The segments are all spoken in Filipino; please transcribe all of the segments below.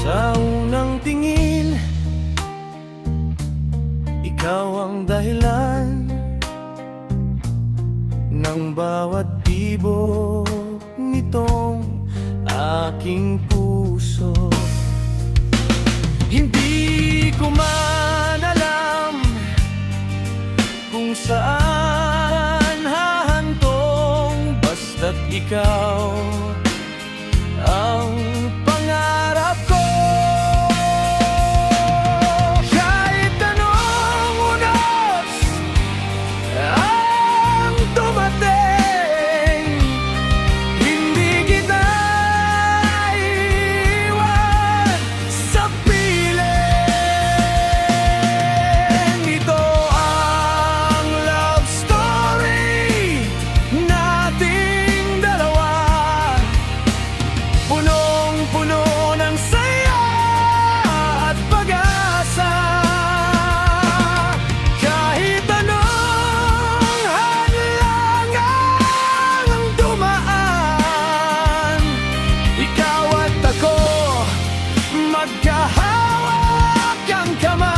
Sa unang tingin, ikaw ang dahilan ng bawat tibok nitong aking puso. Hindi ko man alam kung saan hahantong, basta't ikaw ang pangarap ko. Kahit anong unos ang dumating, hindi kita iiwan sa piling. Ito ang love story nating dalawa, punong-puno ng saya at pag-asa. Kahit anong hadlang ang dumaan, ikaw at ako magkahawak ang kamay.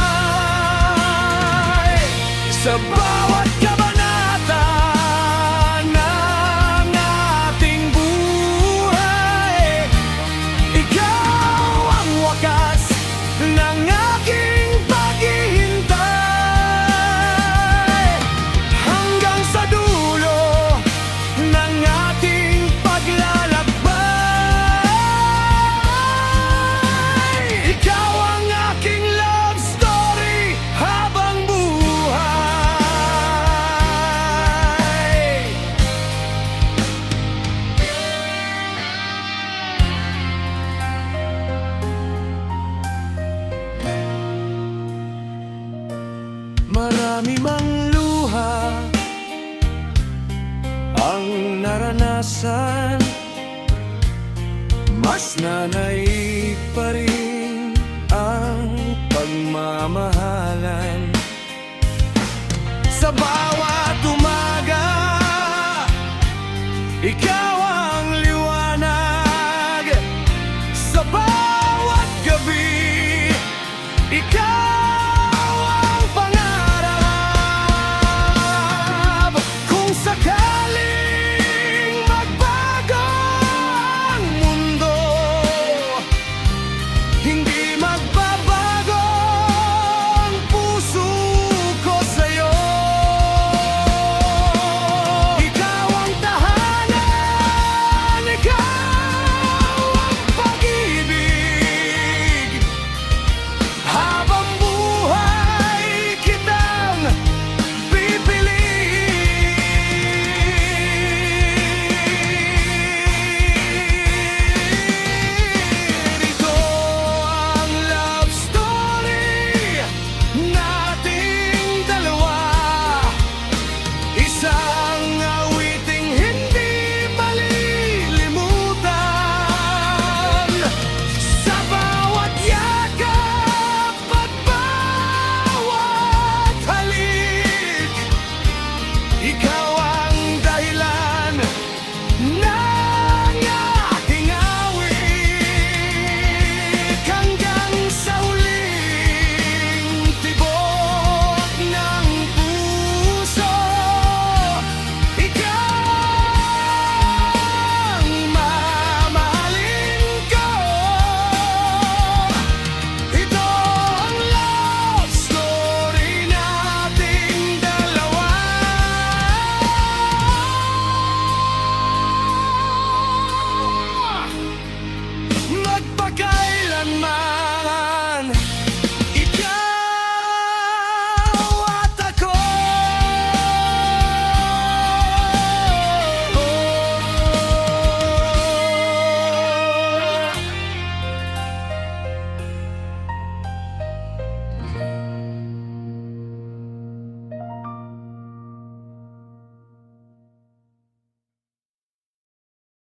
Sa bawat kabanata ng ating buhay, ikaw ang wakas ng aking paghihintay, hanggang sa dulo ng ating paglalakbay. Ikaw ang aking love story habang buhay. Marami mang luha ang naranasan, mas nanay